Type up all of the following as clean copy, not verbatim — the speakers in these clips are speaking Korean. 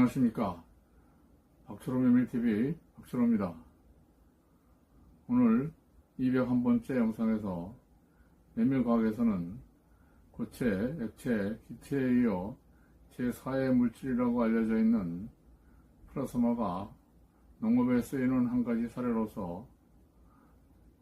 안녕하십니까. 박철호 메밀TV 박철호입니다. 오늘 201번째 영상에서 메밀과학에서는 고체, 액체, 기체에 이어 제4의 물질이라고 알려져 있는 플라스마가 농업에 쓰이는 한 가지 사례로서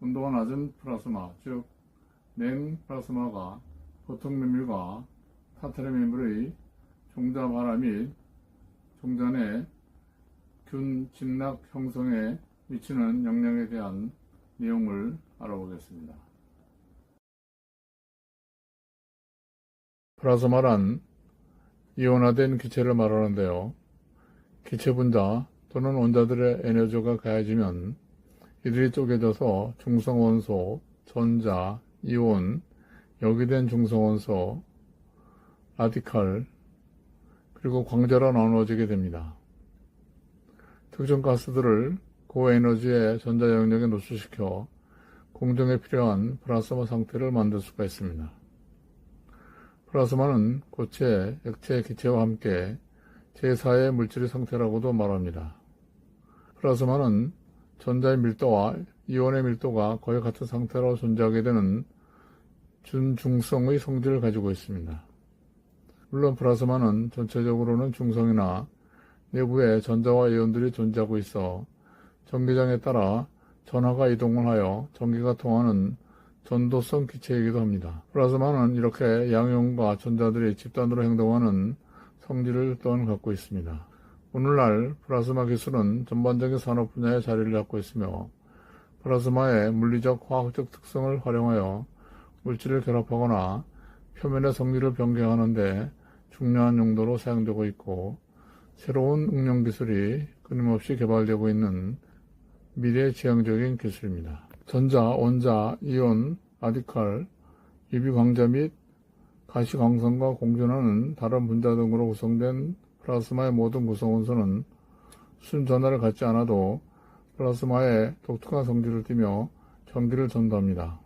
온도가 낮은 플라스마, 즉 냉플라스마가 보통 메밀과 타타르 메밀의 종자 발화 및 종자 내 균 진락 형성에 미치는 영향에 대한 내용을 알아보겠습니다. 플라스마란 이온화된 기체를 말하는데요. 기체 분자 또는 원자들의 에너지가 가해지면 이들이 쪼개져서 중성원소, 전자, 이온, 역이된 중성원소, 라디칼, 그리고 광자로 나누어지게 됩니다. 특정 가스들을 고에너지의 전자 영역에 노출시켜 공정에 필요한 플라스마 상태를 만들 수가 있습니다. 플라스마는 고체, 액체, 기체와 함께 제4의 물질의 상태라고도 말합니다. 플라스마는 전자의 밀도와 이온의 밀도가 거의 같은 상태로 존재하게 되는 준중성의 성질을 가지고 있습니다. 물론 플라스마는 전체적으로는 중성이나 내부에 전자와 이온들이 존재하고 있어 전기장에 따라 전하가 이동을 하여 전기가 통하는 전도성 기체이기도 합니다. 플라스마는 이렇게 양이온과 전자들이 집단으로 행동하는 성질을 또한 갖고 있습니다. 오늘날 플라스마 기술은 전반적인 산업 분야에 자리를 잡고 있으며 플라스마의 물리적, 화학적 특성을 활용하여 물질을 결합하거나 표면의 성질을 변경하는 데 중요한 용도로 사용되고 있고 새로운 응용 기술이 끊임없이 개발되고 있는 미래지향적인 기술입니다. 전자, 원자, 이온, 라디칼, 유비광자 및 가시광선과 공존하는 다른 분자 등으로 구성된 플라스마의 모든 구성원소는 순전하를 갖지 않아도 플라스마의 독특한 성질을 띠며 전기를 전도합니다.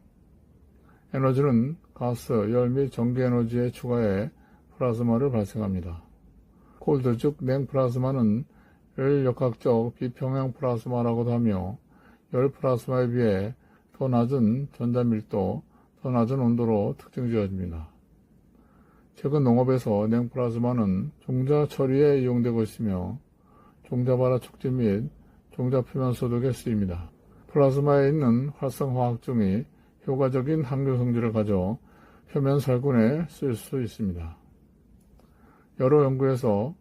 에너지는 가스, 열 및 전기 에너지에 추가해 플라스마를 발생합니다. 콜드, 즉 냉플라스마는 열역학적 비평형 플라스마라고도 하며 열 플라스마에 비해 더 낮은 전자밀도, 더 낮은 온도로 특징 지어집니다. 최근 농업에서 냉플라스마는 종자 처리에 이용되고 있으며 종자 발화 촉진 및 종자 표면 소독에 쓰입니다. 플라스마에 있는 활성화학중이 효과적인 항균 성질을 가져 표면 살균에 쓸 수 있습니다. 여러 연구에서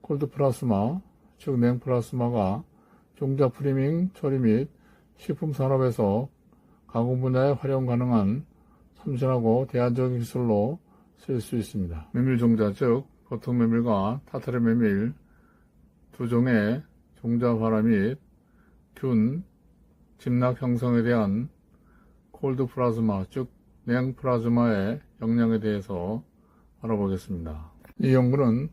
콜드 플라스마, 즉 냉플라스마가 종자 프리밍 처리 및 식품 산업에서 가공 분야에 활용 가능한 참신하고 대안적인 기술로 쓸 수 있습니다. 메밀 종자, 즉 보통 메밀과 타타르 메밀 두 종의 종자 발화 및 균 진락 형성에 대한 콜드 플라스마, 즉 냉 플라스마의 영향에 대해서 알아보겠습니다. 이 연구는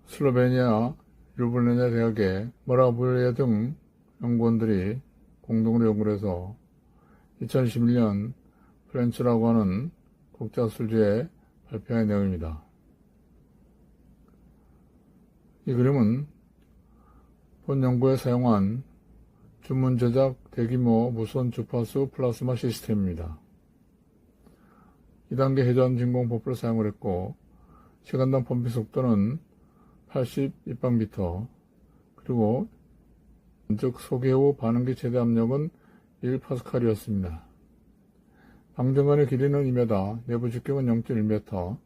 슬로베니아 르블레냐 대학의 모라블레 등 연구원들이 공동으로 연구를 해서 2011년 프렌치라고 하는 국제학술지에 발표한 내용입니다. 이 그림은 본 연구에 사용한 주문 제작 대규모 무선 주파수 플라스마 시스템입니다. 2단계 회전 진공 펌프를 사용을 했고 시간당 펌핑 속도는 80 입방미터, 그리고 즉 소개 후 반응기 최대 압력은 1파스칼이었습니다. 방전관의 길이는 2m, 내부 직경은 0.1m,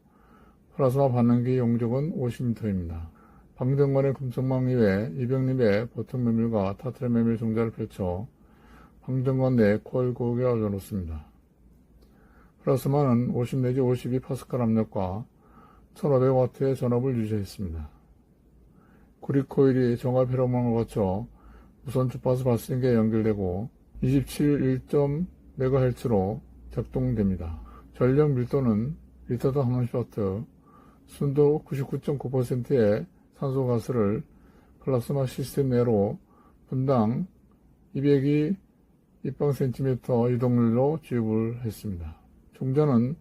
플라스마 반응기 용적은 50m입니다. 방전관의 금속망 위에 200립의 보통 메밀과 타타르 메밀 종자를 펼쳐 방전관 내에 코일 고기를 올려놓습니다. 플라스마는 50 내지 52파스칼 압력과 1500W의 전압을 유지했습니다. 구리 코일이 정화 페로몬을 거쳐 무선 주파수 발생기에 연결되고 27.1MHz로 작동됩니다. 전력 밀도는 리터당 30W, 순도 99.9%의 산소가스를 플라스마 시스템 내로 분당 202 입방센티미터 이동률로 주입을 했습니다. 종자는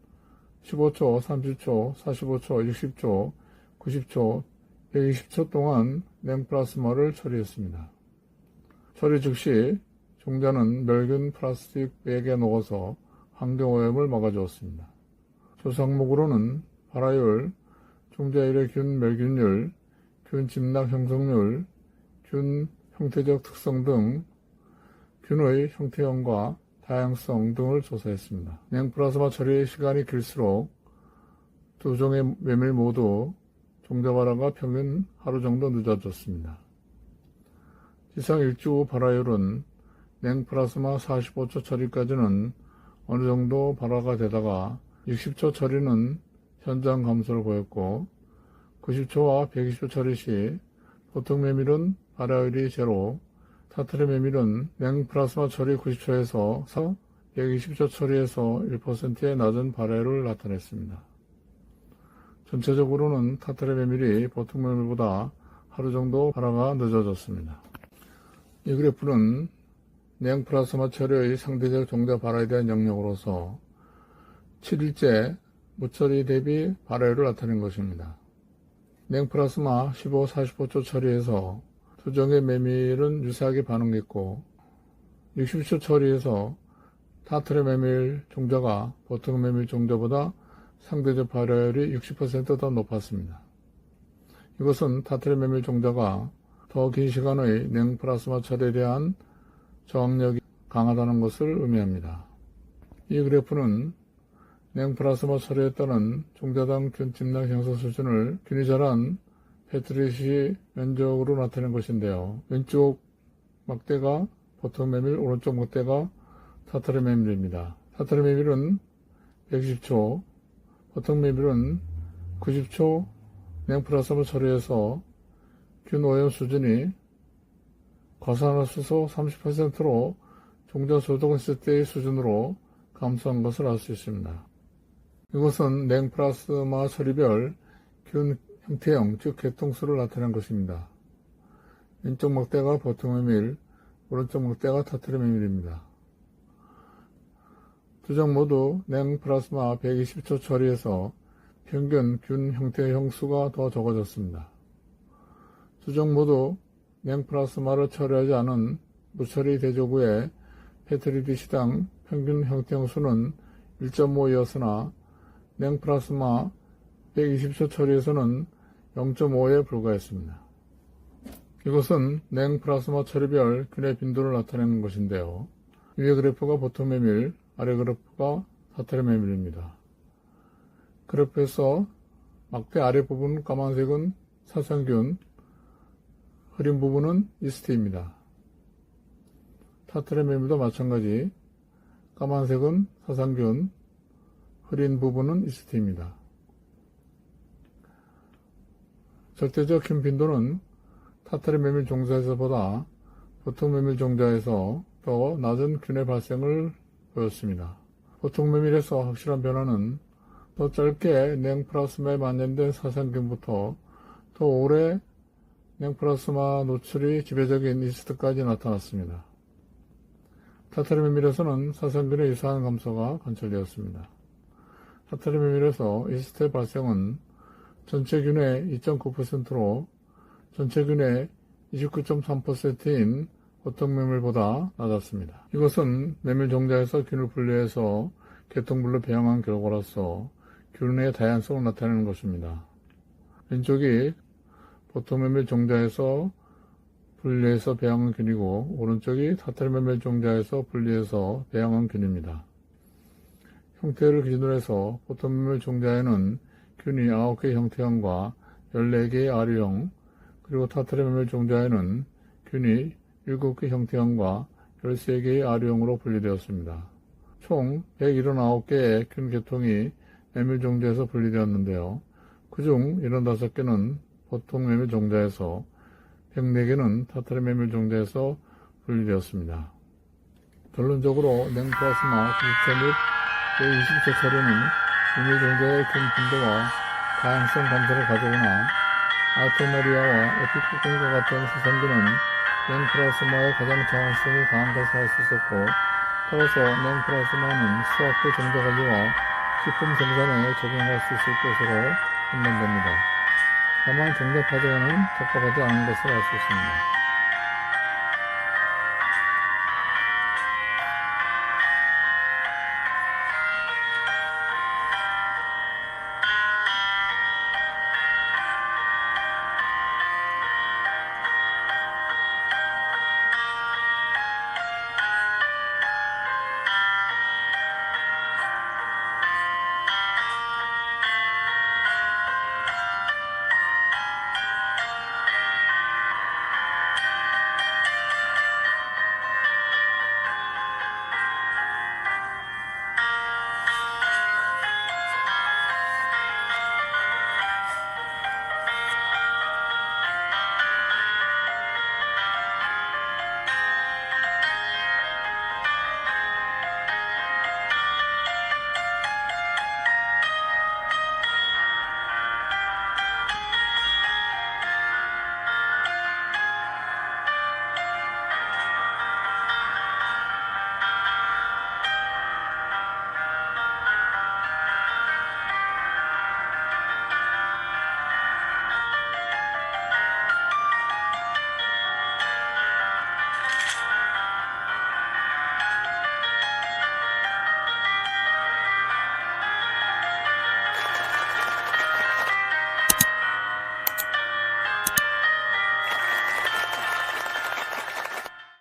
15초, 30초, 45초, 60초, 90초, 120초 동안 냉플라스마를 처리했습니다. 처리 즉시 종자는 멸균 플라스틱 백에 녹아서 환경오염을 막아주었습니다. 조사 항목으로는 발화율, 종자율의 균 멸균율, 균 집락 형성률, 균 형태적 특성 등 균의 형태형과 다양성 등을 조사했습니다. 냉플라스마 처리 시간이 길수록 두 종의 메밀 모두 종자 발화가 평균 하루 정도 늦어졌습니다. 지상 일주 후 발화율은 냉플라스마 45초 처리까지는 어느 정도 발화가 되다가 60초 처리는 현저한 감소를 보였고 90초와 120초 처리 시 보통 메밀은 발화율이 제로, 타트리 메밀은 냉플라스마 처리 90초에서 120초 처리에서 1%의 낮은 발화율을 나타냈습니다. 전체적으로는 타트리 메밀이 보통 메밀보다 하루 정도 발화가 늦어졌습니다. 이 그래프는 냉플라스마 처리의 상대적 종자 발화에 대한 영역으로서 7일째 무처리 대비 발화율을 나타낸 것입니다. 냉플라스마 15, 45초 처리에서 두 종의 메밀은 유사하게 반응했고 60초 처리에서 타트리 메밀 종자가 보통 메밀 종자보다 상대적 발화율이 60% 더 높았습니다. 이것은 타트리 메밀 종자가 더 긴 시간의 냉플라스마 처리에 대한 저항력이 강하다는 것을 의미합니다. 이 그래프는 냉플라스마 처리에 따른 종자당 균 집락 형성 수준을 균이 자란 페트리시 면적으로 나타낸 것인데요. 왼쪽 막대가 보통 메밀, 오른쪽 막대가 타트리 메밀입니다. 타트리 메밀은 110초, 보통 메밀은 90초 냉플라스마 처리에서 균 오염 수준이 과산화수소 30%로 종자 소독했을 때의 수준으로 감소한 것을 알 수 있습니다. 이것은 냉플라스마 처리별 균 형태형, 즉 개통수를 나타낸 것입니다. 왼쪽 막대가 보통 메밀, 오른쪽 막대가 타트리 메밀입니다. 두 종 모두 냉플라스마 120초 처리에서 평균 균 형태형 수가 더 적어졌습니다. 두 종 모두 냉플라스마를 처리하지 않은 무처리 대조부의 페트리디 시당 평균 형태형 수는 1.5이었으나 냉플라스마 120초 처리에서는 0.5에 불과했습니다. 이것은 냉플라스마 처리별 균의 빈도를 나타내는 것인데요. 위의 그래프가 보통 메밀, 아래 그래프가 타트리 메밀입니다. 그래프에서 막대 아래 부분 까만색은 사상균, 흐린 부분은 이스트입니다. 타트리 메밀도 마찬가지 까만색은 사상균, 흐린 부분은 이스트입니다. 절대적 균 빈도는 타트리 메밀 종자에서보다 보통 메밀 종자에서 더 낮은 균의 발생을 보였습니다. 보통 메밀에서 확실한 변화는 더 짧게 냉플라스마에 만연된 사상균부터 더 오래 냉플라스마 노출이 지배적인 이스트까지 나타났습니다. 타트리 메밀에서는 사상균의 유사한 감소가 관찰되었습니다. 타트리 메밀에서 이스트의 발생은 전체 균의 2.9%로 전체 균의 29.3%인 보통 메밀보다 낮았습니다. 이것은 메밀 종자에서 균을 분리해서 계통별로 배양한 결과로서 균의 다양성을 나타내는 것입니다. 왼쪽이 보통 메밀 종자에서 분리해서 배양한 균이고 오른쪽이 타트리 메밀 종자에서 분리해서 배양한 균입니다. 형태를 기준으로 해서 보통 메밀 종자에는 균이 9개의 형태형과 14개의 아류형, 그리고 타트리 메밀 종자에는 균이 7개 형태형과 13개의 아류형으로 분리되었습니다. 총 179개의 균 계통이 메밀 종자에서 분리되었는데요. 그중 75개는 보통 메밀 종자에서 104개는 타트리 메밀 종자에서 분리되었습니다. 결론적으로 냉플라스마 90초 및 120초 처리는 메밀 종자의 균 빈도와 다양성 감소를 가져오나 아토메리아와 에피코콘과 같은 사상균은 냉플라스마의 가장 저항성이 강한 것을 알 수 있었고, 따라서 냉플라스마는 수확후 종자관리와 식품 생산에 적용할 수 있을 것으로 판단됩니다. 다만 정제 파동은 적합하지 않은 것을 알 수 있습니다.